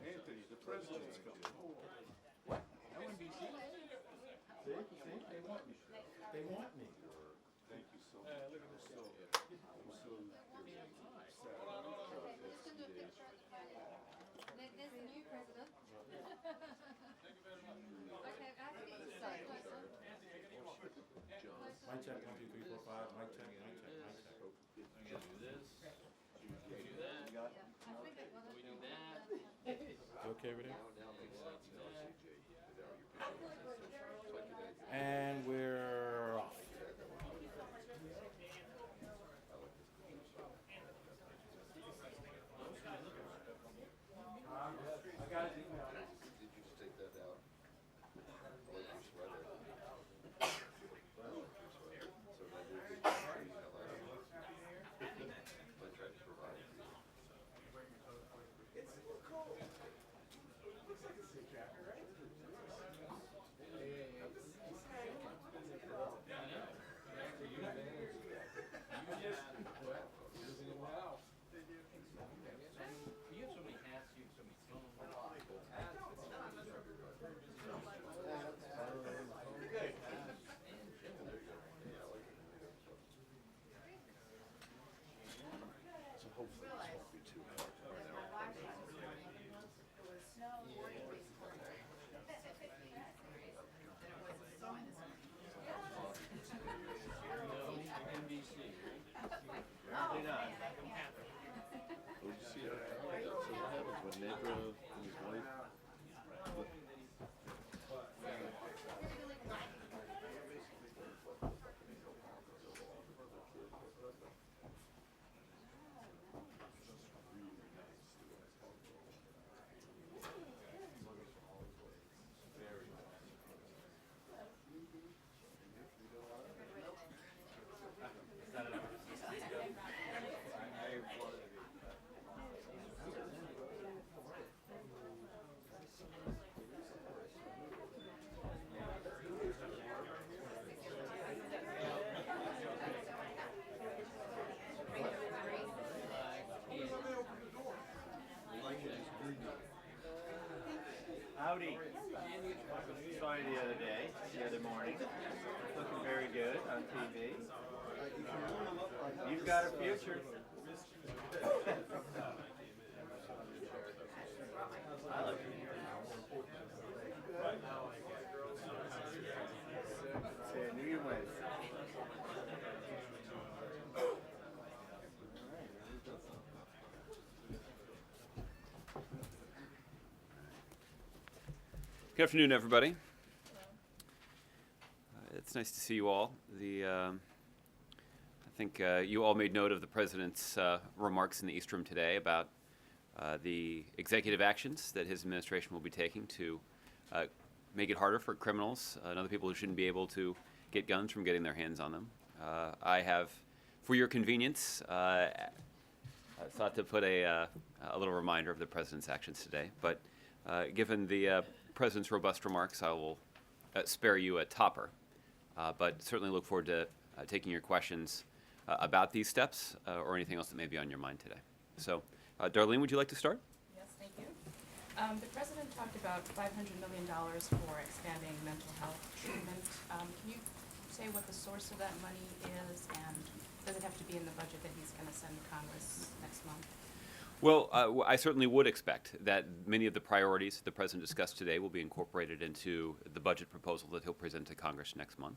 Anthony, the president's coming. What? I want to be seen. See, they want me. They want me. Thank you so much. Look at this. I'm so sad. There's the new president. Okay, I have to get you sorry. Mic check, 1, 2, 3, 4, 5. Mic check, mic check, mic check. You do this. You do that. I think it was. We do that. You okay with it? That. And we're off. I got it. Did you just take that out? I like your sweater. I like your sweater. So that is the hell out of it. I tried to provide it. It's so cold. Looks like a sea jacket, right? You have so many hats, you have so many So hopefully this won't be too hard to run out. NBC. Oh, did you see that? So what happens when Nedra and his wife? Howdy. Saw you the other morning. Looking very good on TV. You've got a future. I like it. See, New Year wins. Good afternoon, everybody. It's nice to see you all. I think you all made note of the President's remarks in the East Room today about the executive actions that his administration will be taking to make it harder for criminals and other people who shouldn't be able to get guns from getting their hands on them. I have, for your convenience, thought to put a little reminder of the President's actions today. But given the President's robust remarks, I will spare you a topper, but certainly look forward to taking your questions about these steps or anything else that may be on your mind today. So, Darlene, would you like to start? Yes, thank you. The President talked about $500 million for expanding mental health treatment. Can you say what the source of that money is, and does it have to be in the budget that he's going to send to Congress next month? Well, I certainly would expect that many of the priorities the President discussed today will be incorporated into the budget proposal that he'll present to Congress next month.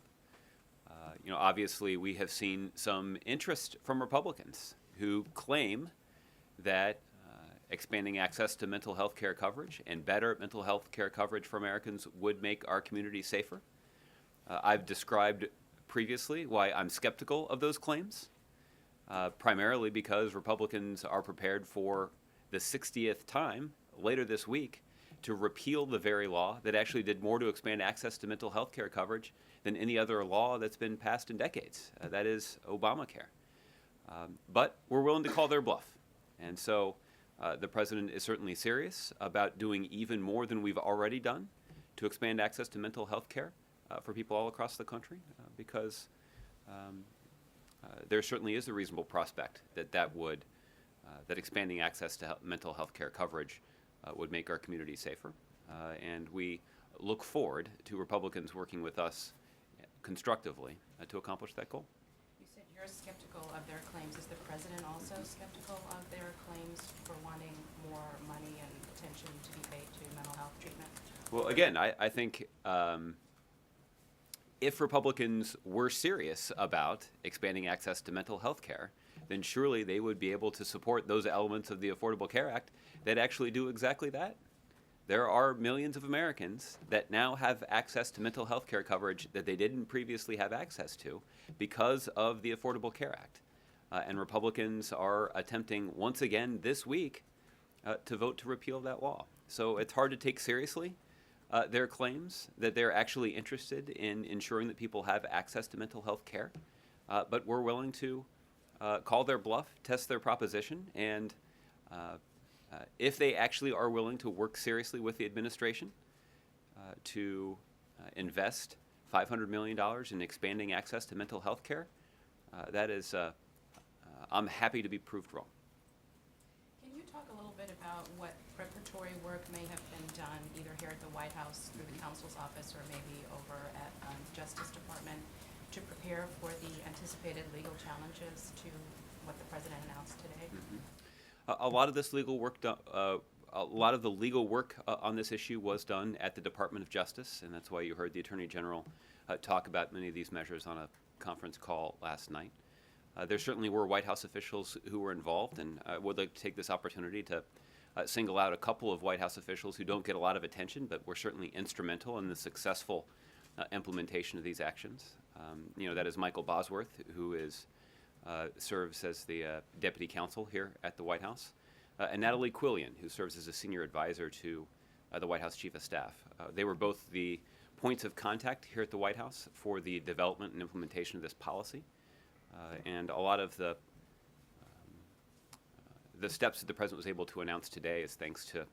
Obviously, we have seen some interest from Republicans who claim that expanding access to mental health care coverage and better mental health care coverage for Americans would make our community safer. I've described previously why I'm skeptical of those claims. Primarily because Republicans are prepared for the 60th time later this week to repeal the very law that actually did more to expand access to mental health care coverage than any other law that's been passed in decades. That is Obamacare. But we're willing to call their bluff. And so the President is certainly serious about doing even more than we've already done to expand access to mental health care for people all across the country because there certainly is a reasonable prospect that that expanding access to mental health care coverage would make our community safer. And we look forward to Republicans working with us constructively to accomplish that goal. You said you're skeptical of their claims. Is the president also skeptical of their claims for wanting more money and attention to be paid to mental health treatment? Well, again, I think if Republicans were serious about expanding access to mental health care, then surely they would be able to support those elements of the Affordable Care Act that actually do exactly that. There are millions of Americans that now have access to mental health care coverage that they didn't previously have access to because of the Affordable Care Act. And Republicans are attempting once again this week to vote to repeal that law. So it's hard to take seriously their claims that they're actually interested in ensuring that people have access to mental health care. But we're willing to call their bluff, test their proposition, and if they actually are willing to work seriously with the administration to invest $500 million in expanding access to mental health care, that is, I'm happy to be proved wrong. Can you talk a little bit about what preparatory work may have been done either here at the White House through the counsel's office or maybe over at Justice Department to prepare for the anticipated legal challenges to what the president announced today? A lot of this legal work a lot of the legal work on this issue was done at the Department of Justice, and that's why you heard the Attorney General talk about many of these measures on a conference call last night. There certainly were White House officials who were involved, and I would like to take this opportunity to single out a couple of White House officials who don't get a lot of attention, but were certainly instrumental in the successful implementation of these actions. That is Michael Bosworth, who serves as the deputy counsel here at the White House, and Natalie Quillian, who serves as a senior advisor to the White House Chief of Staff. They were both the points of contact here at the White House for the development and implementation of this policy, and a lot of the steps that the president was able to announce today is thanks to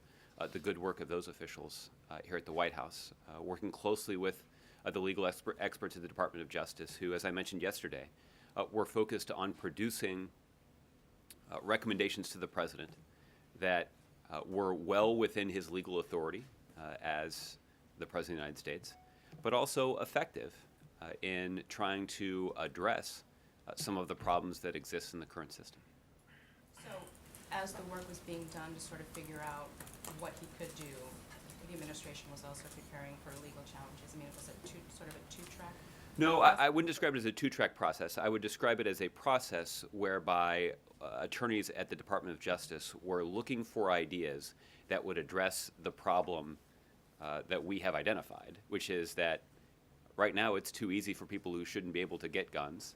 the good work of those officials here at the White House, working closely with the legal experts at the Department of Justice, who, as I mentioned yesterday, were focused on producing recommendations to the president that were well within his legal authority as the President of the United States, but also effective in trying to address some of the problems that exist in the current system. So as the work was being done to sort of figure out what he could do, the administration was also preparing for legal challenges. I mean, it was sort of a two-track? No, I wouldn't describe it as a two-track process. I would describe it as a process whereby attorneys at the Department of Justice were looking for ideas that would address the problem that we have identified, which is that right now it's too easy for people who shouldn't be able to get guns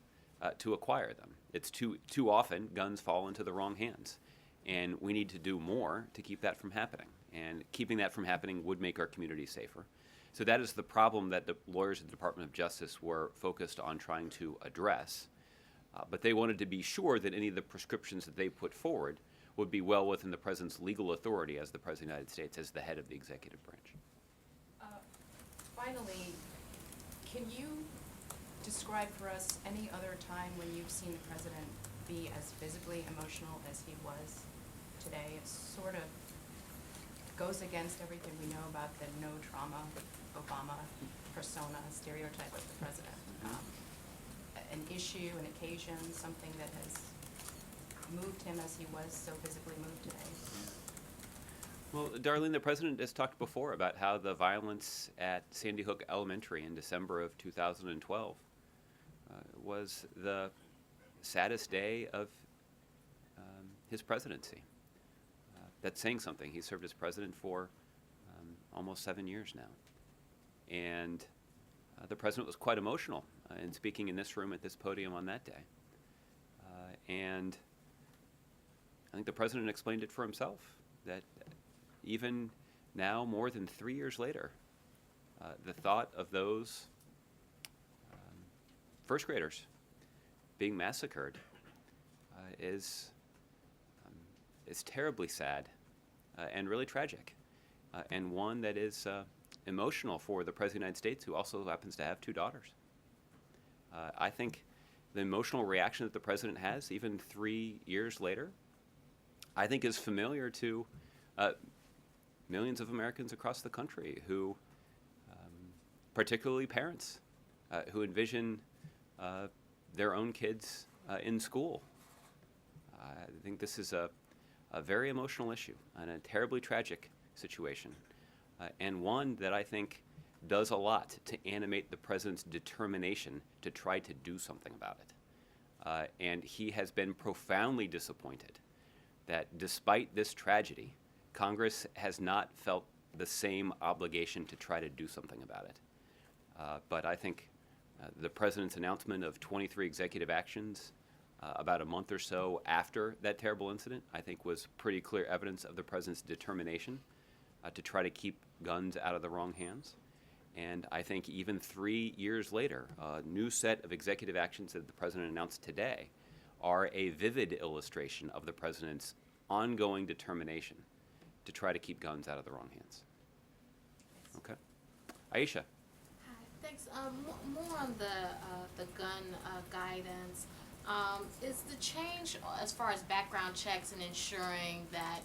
to acquire them. It's too often guns fall into the wrong hands, and we need to do more to keep that from happening. And keeping that from happening would make our community safer. So that is the problem that the lawyers at the Department of Justice were focused on trying to address. But they wanted to be sure that any of the prescriptions that they put forward would be well within the President's legal authority as the President of the United States, as the head of the executive branch. Finally, can you describe for us any other time when you've seen the President be as visibly emotional as he was today? It sort of goes against everything we know about the no trauma Obama persona stereotype of the president. An issue, an occasion, something that has moved him as he was so visibly moved today. Well, Darlene, the president has talked before about how the violence at Sandy Hook Elementary in December of 2012 was the saddest day of his presidency. That's saying something. He served as president for almost 7 years now. And the president was quite emotional in speaking in this room at this podium on that day. And I think the president explained it for himself, that even now, more than 3 years later, the thought of those first graders being massacred is terribly sad and really tragic, and one that is emotional for the President of the United States, who also happens to have 2 daughters. I think the emotional reaction that the president has, even 3 years later, I think is familiar to millions of Americans across the country who, particularly parents, who envision their own kids in school. I think this is a very emotional issue and a terribly tragic situation, and one that I think does a lot to animate the president's determination to try to do something about it. And he has been profoundly disappointed that despite this tragedy, Congress has not felt the same obligation to try to do something about it. But I think the president's announcement of 23 executive actions about a month or so after that terrible incident, I think was pretty clear evidence of the president's determination to try to keep guns out of the wrong hands. And I think even 3 years later, a new set of executive actions that the president announced today are a vivid illustration of the president's ongoing determination to try to keep guns out of the wrong hands. Okay. Aisha. Hi, thanks. More on the gun guidance. Is the change as far as background checks and ensuring that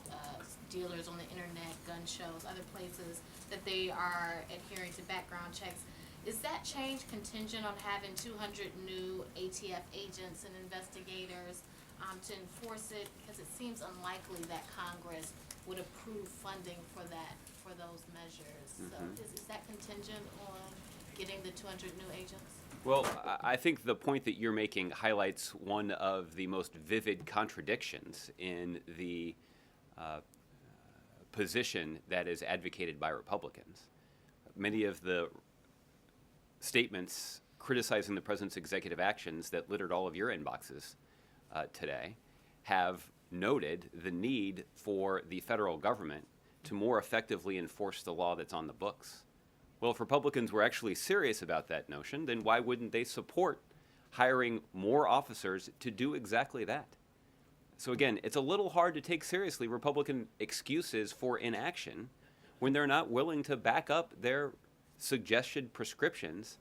dealers on the internet, gun shows, other places, that they are adhering to background checks, is that change contingent on having 200 new ATF agents and investigators to enforce it? Because it seems unlikely that Congress would approve funding for those measures. So is that contingent on getting the 200 new agents? Well, I think the point that you're making highlights one of the most vivid contradictions in the position that is advocated by Republicans. Many of the statements criticizing the president's executive actions that littered all of your inboxes today have noted the need for the federal government to more effectively enforce the law that's on the books. Well, if Republicans were actually serious about that notion, then why wouldn't they support hiring more officers to do exactly that? So again, it's a little hard to take seriously Republican excuses for inaction when they're not willing to back up their suggested prescriptions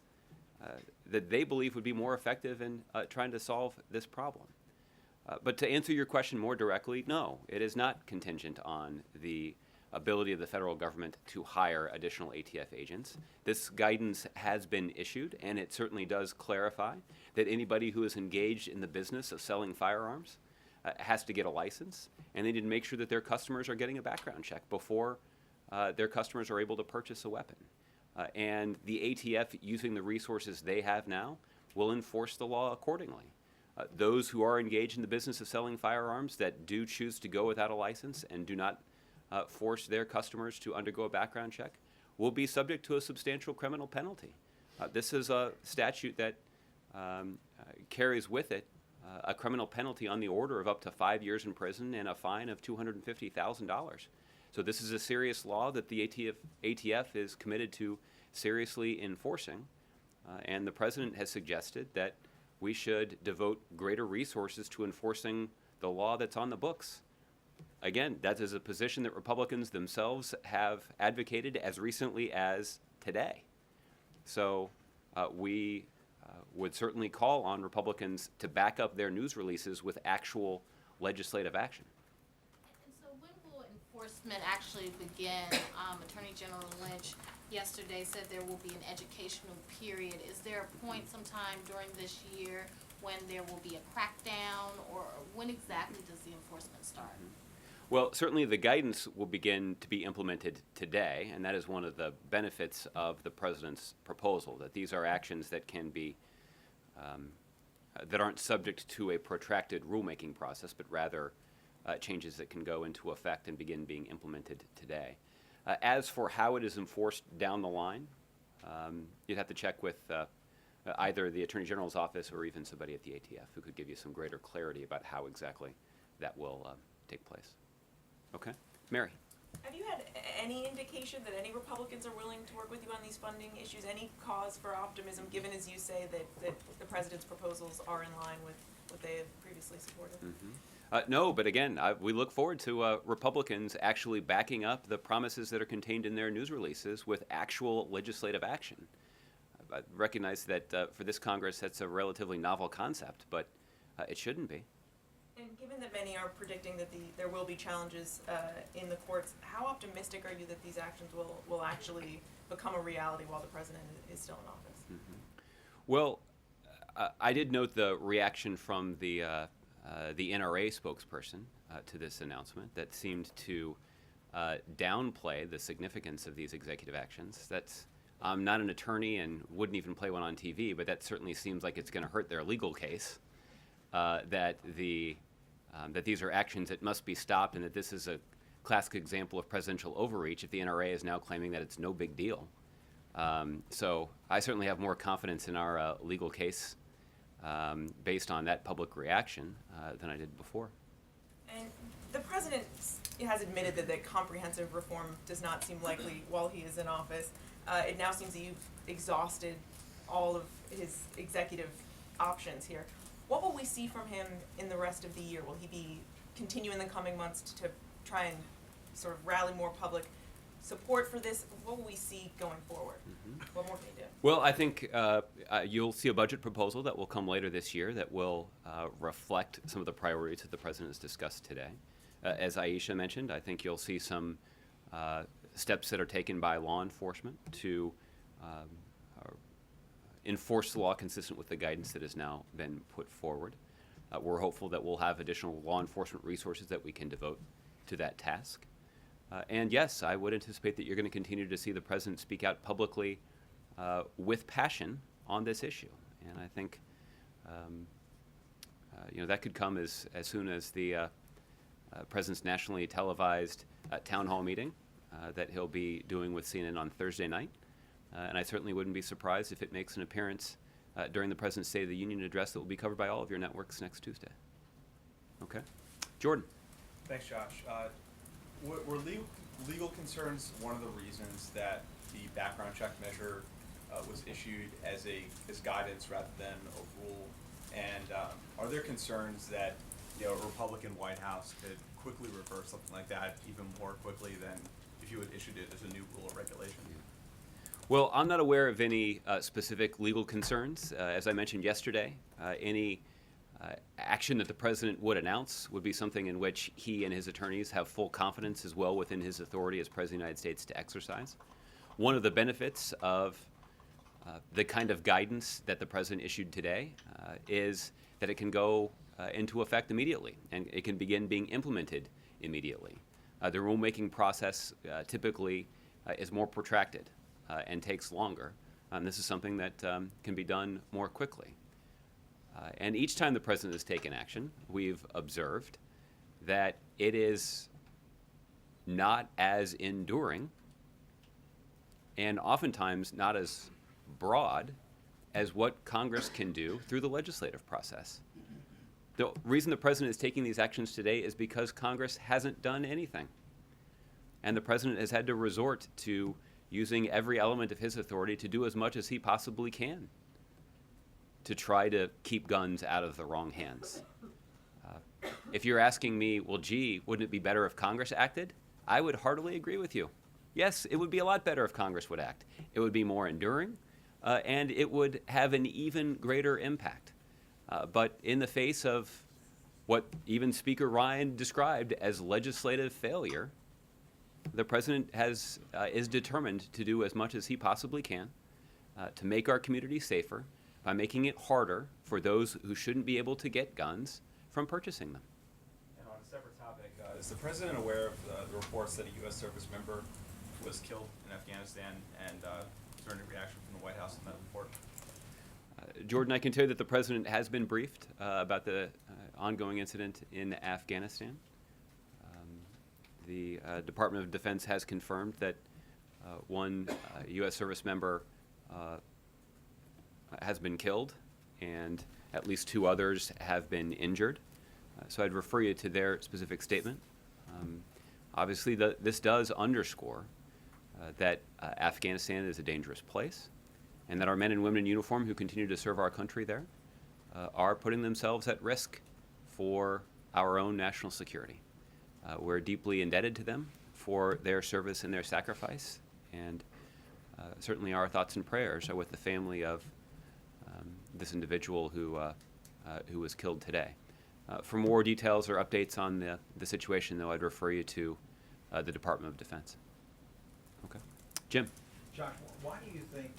that they believe would be more effective in trying to solve this problem. But to answer your question more directly, no, it is not contingent on the ability of the federal government to hire additional ATF agents. This guidance has been issued, and it certainly does clarify that anybody who is engaged in the business of selling firearms has to get a license, and they need to make sure that their customers are getting a background check before their customers are able to purchase a weapon. And the ATF, using the resources they have now, will enforce the law accordingly. Those who are engaged in the business of selling firearms that do choose to go without a license and do not force their customers to undergo a background check will be subject to a substantial criminal penalty. This is a statute that carries with it a criminal penalty on the order of up to 5 years in prison and a fine of $250,000. So this is a serious law that the ATF is committed to seriously enforcing, and the president has suggested that we should devote greater resources to enforcing the law that's on the books. Again, that is a position that Republicans themselves have advocated as recently as today. So we would certainly call on Republicans to back up their news releases with actual legislative action. And so when will enforcement actually begin? Attorney General Lynch yesterday said there will be an educational period. Is there a point sometime during this year when there will be a crackdown, or when exactly does the enforcement start? Well, certainly the guidance will begin to be implemented today, and that is one of the benefits of the president's proposal, that these are actions that can be, that aren't subject to a protracted rulemaking process, but rather changes that can go into effect and begin being implemented today. As for how it is enforced down the line, you'd have to check with either the Attorney General's office or even somebody at the ATF who could give you some greater clarity about how exactly that will take place. Okay. Mary. Have you had any indication that any Republicans are willing to work with you on these funding issues? Any cause for optimism, given, as you say, that the president's proposals are in line with what they have previously supported? No, but again, we look forward to Republicans actually backing up the promises that are contained in their news releases with actual legislative action. I recognize that for this Congress, that's a relatively novel concept, but it shouldn't be. And given that many are predicting that there will be challenges in the courts, how optimistic are you that these actions will actually become a reality while the president is still in office? Well, I did note the reaction from the NRA spokesperson to this announcement that seemed to downplay the significance of these executive actions. I'm not an attorney and wouldn't even play one on TV, but that certainly seems like it's going to hurt their legal case. That these are actions that must be stopped, and that this is a classic example of presidential overreach if the NRA is now claiming that it's no big deal. So I certainly have more confidence in our legal case based on that public reaction than I did before. And the president has admitted that comprehensive reform does not seem likely while he is in office. It now seems that you've exhausted all of his executive options here. What will we see from him in the rest of the year? Will he be continue in the coming months to try and sort of rally more public support for this? What will we see going forward? What more can he do? Well, I think you'll see a budget proposal that will come later this year that will reflect some of the priorities that the president has discussed today. As Aisha mentioned, I think you'll see some steps that are taken by law enforcement to enforce the law consistent with the guidance that has now been put forward. We're hopeful that we'll have additional law enforcement resources that we can devote to that task. And yes, I would anticipate that you're going to continue to see the president speak out publicly with passion on this issue. And I think that could come as soon as the president's nationally televised town hall meeting that he'll be doing with CNN on Thursday night. And I certainly wouldn't be surprised if it makes an appearance during the President's State of the Union address that will be covered by all of your networks next Tuesday. Okay. Jordan. Thanks, Josh. Were legal concerns one of the reasons that the background check measure was issued as guidance rather than a rule? And are there concerns that a Republican White House could quickly reverse something like that even more quickly than if you had issued it as a new rule or regulation? Well, I'm not aware of any specific legal concerns. As I mentioned yesterday, any action that the president would announce would be something in which he and his attorneys have full confidence as well within his authority as President of the United States to exercise. One of the benefits of the kind of guidance that the president issued today is that it can go into effect immediately, and it can begin being implemented immediately. The rulemaking process typically is more protracted and takes longer. This is something that can be done more quickly. And each time the president has taken action, we've observed that it is not as enduring and oftentimes not as broad as what Congress can do through the legislative process. The reason the president is taking these actions today is because Congress hasn't done anything. And the president has had to resort to using every element of his authority to do as much as he possibly can to try to keep guns out of the wrong hands. If you're asking me, well, gee, wouldn't it be better if Congress acted? I would heartily agree with you. Yes, it would be a lot better if Congress would act. It would be more enduring, and it would have an even greater impact. But in the face of what even Speaker Ryan described as legislative failure, the president is determined to do as much as he possibly can to make our community safer by making it harder for those who shouldn't be able to get guns from purchasing them. And on a separate topic, is the president aware of the reports that a U.S. service member was killed in Afghanistan, and is there any reaction from the White House on that report? Jordan, I can tell you that the president has been briefed about the ongoing incident in Afghanistan. The Department of Defense has confirmed that one U.S. service member has been killed and at least 2 others have been injured. So I'd refer you to their specific statement. Obviously, this does underscore that Afghanistan is a dangerous place and that our men and women in uniform who continue to serve our country there are putting themselves at risk for our own national security. We're deeply indebted to them for their service and their sacrifice, and certainly our thoughts and prayers are with the family of this individual who was killed today. For more details or updates on the situation, though, I'd refer you to the Department of Defense. Okay. Jim. Josh, why do you think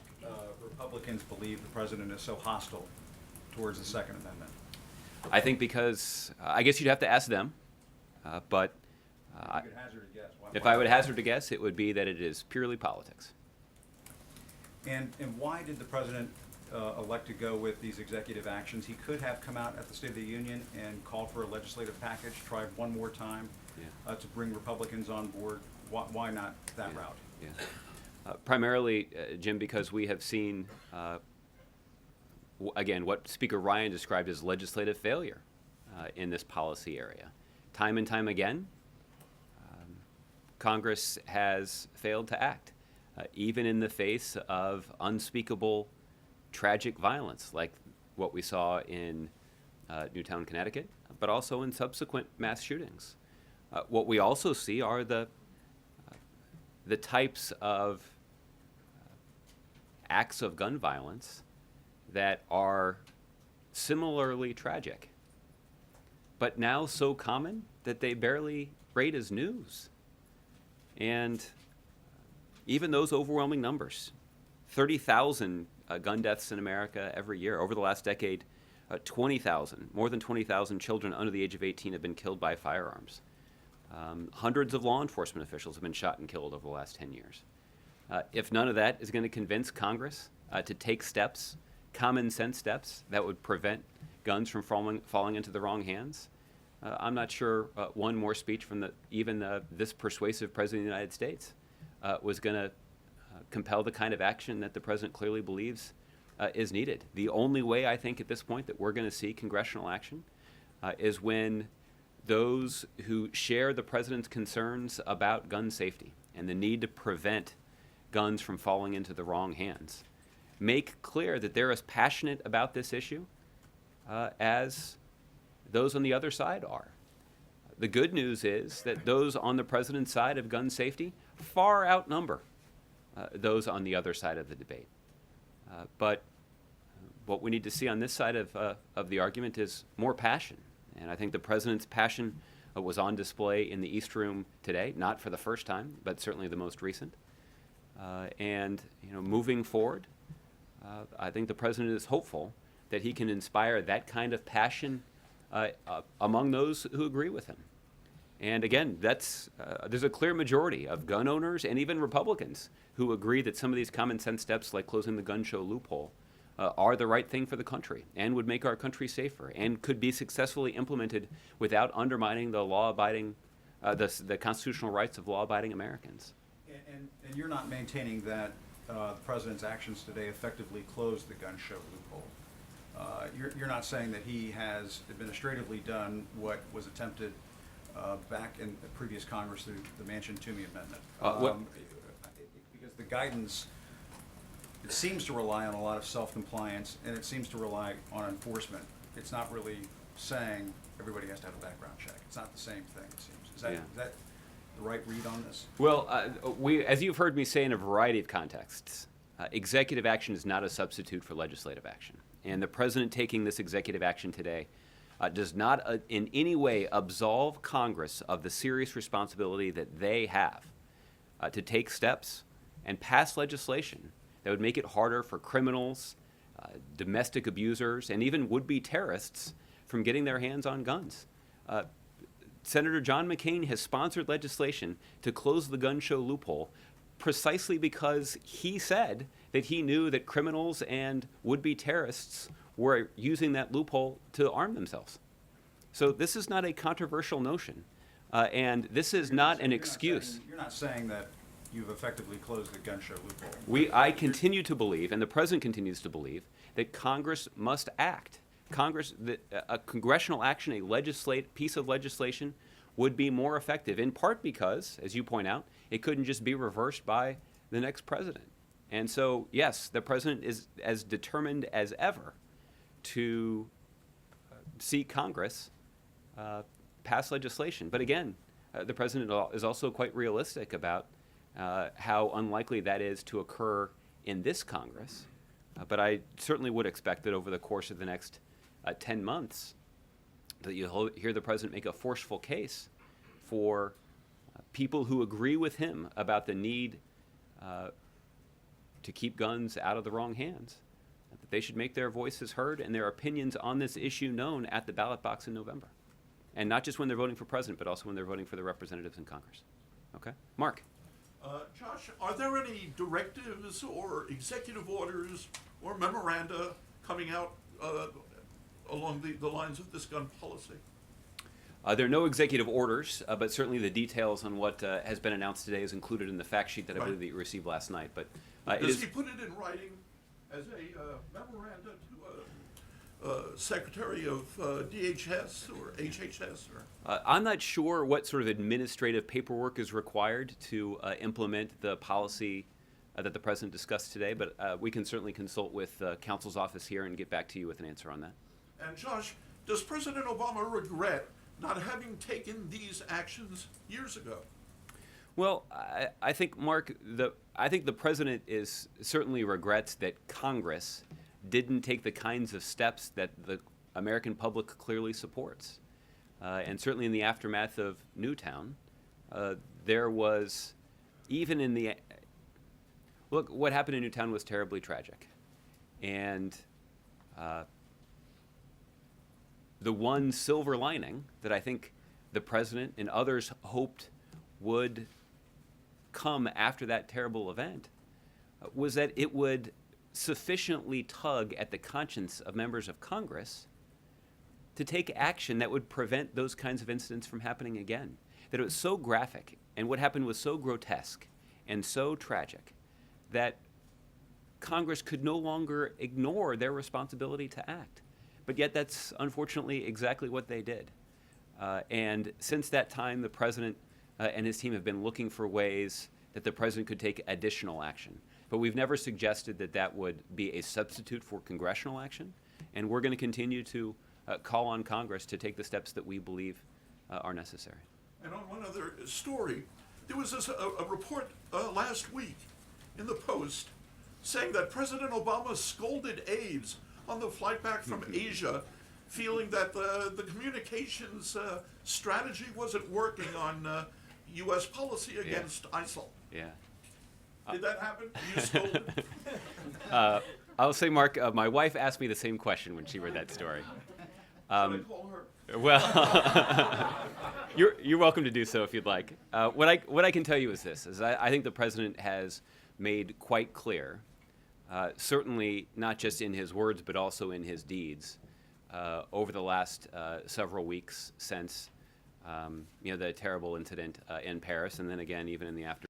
Republicans believe the president is so hostile towards the Second Amendment? I think because, I guess you'd have to ask them, but You could hazard a guess. if I would hazard a guess, it would be that it is purely politics. And why did the president elect to go with these executive actions? He could have come out at the State of the Union and called for a legislative package, tried one more time to bring Republicans on board. Why not that route? Yeah. Primarily, Jim, because we have seen, again, what Speaker Ryan described as legislative failure in this policy area. Time and time again, Congress has failed to act, even in the face of unspeakable, tragic violence, like what we saw in Newtown, Connecticut, but also in subsequent mass shootings. What we also see are the types of acts of gun violence that are similarly tragic, but now so common that they barely rate as news. And even those overwhelming numbers, 30,000 gun deaths in America every year. Over the last decade, 20,000, more than 20,000 children under the age of 18 have been killed by firearms. Hundreds of law enforcement officials have been shot and killed over the last 10 years. If none of that is going to convince Congress to take steps, common sense steps, that would prevent guns from falling into the wrong hands, I'm not sure one more speech from this persuasive president of the United States was going to compel the kind of action that the president clearly believes is needed. The only way, I think, at this point that we're going to see congressional action is when those who share the president's concerns about gun safety and the need to prevent guns from falling into the wrong hands make clear that they're as passionate about this issue as those on the other side are. The good news is that those on the president's side of gun safety far outnumber those on the other side of the debate. But what we need to see on this side of the argument is more passion. And I think the president's passion was on display in the East Room today, not for the first time, but certainly the most recent. And moving forward, I think the president is hopeful that he can inspire that kind of passion among those who agree with him. And again, there's a clear majority of gun owners and even Republicans who agree that some of these common sense steps, like closing the gun show loophole, are the right thing for the country and would make our country safer and could be successfully implemented without undermining the law-abiding, the constitutional rights of law-abiding Americans. And you're not maintaining that the president's actions today effectively closed the gun show loophole. You're not saying that he has administratively done what was attempted back in the previous Congress through the Manchin-Toomey Amendment. Because the guidance, it seems to rely on a lot of self-compliance, and it seems to rely on enforcement. It's not really saying everybody has to have a background check. It's not the same thing, it seems. Is that the right read on this? Well, as you've heard me say in a variety of contexts, executive action is not a substitute for legislative action. And the president taking this executive action today does not in any way absolve Congress of the serious responsibility that they have to take steps and pass legislation that would make it harder for criminals, domestic abusers, and even would-be terrorists from getting their hands on guns. Senator John McCain has sponsored legislation to close the gun show loophole precisely because he said that he knew that criminals and would-be terrorists were using that loophole to arm themselves. So this is not a controversial notion, and this is not an excuse. You're not saying that you've effectively closed the gun show loophole. I continue to believe, and the president continues to believe, that Congress must act. A congressional action, a piece of legislation, would be more effective, in part because, as you point out, it couldn't just be reversed by the next president. And so, yes, the president is as determined as ever to see Congress pass legislation. But again, the president is also quite realistic about how unlikely that is to occur in this Congress. But I certainly would expect that over the course of the next 10 months, that you'll hear the president make a forceful case for people who agree with him about the need to keep guns out of the wrong hands, that they should make their voices heard and their opinions on this issue known at the ballot box in November. And not just when they're voting for president, but also when they're voting for the representatives in Congress. Okay? Mark? Josh, are there any directives or executive orders or memoranda coming out along the lines of this gun policy? There are no executive orders, but certainly the details on what has been announced today is included in the fact sheet that I believe that you received last night. But does he put it in writing as a memoranda to Secretary of DHS or HHS? Or? I'm not sure what sort of administrative paperwork is required to implement the policy that the president discussed today, but we can certainly consult with counsel's office here and get back to you with an answer on that. And Josh, does President Obama regret not having taken these actions years ago? Well, I think, Mark, I think the president certainly regrets that Congress didn't take the kinds of steps that the American public clearly supports. And certainly in the aftermath of Newtown, there was, even in the, look, what happened in Newtown was terribly tragic. And the one silver lining that I think the president and others hoped would come after that terrible event was that it would sufficiently tug at the conscience of members of Congress to take action that would prevent those kinds of incidents from happening again. That it was so graphic and what happened was so grotesque and so tragic that Congress could no longer ignore their responsibility to act. But yet that's unfortunately exactly what they did. And since that time, the president and his team have been looking for ways that the president could take additional action. But we've never suggested that that would be a substitute for congressional action. And we're going to continue to call on Congress to take the steps that we believe are necessary. And on one other story, there was a report last week in the Post saying that President Obama scolded aides on the flight back from Asia, feeling that the communications strategy wasn't working on U.S. policy against ISIL. Yeah. Did that happen? You scolded? I'll say, Mark, my wife asked me the same question when she read that story. Should I call her? Well, you're welcome to do so if you'd like. What I can tell you is this: I think the president has made quite clear, certainly not just in his words but also in his deeds, over the last several weeks since the terrible incident in Paris, and then again even in the aftermath.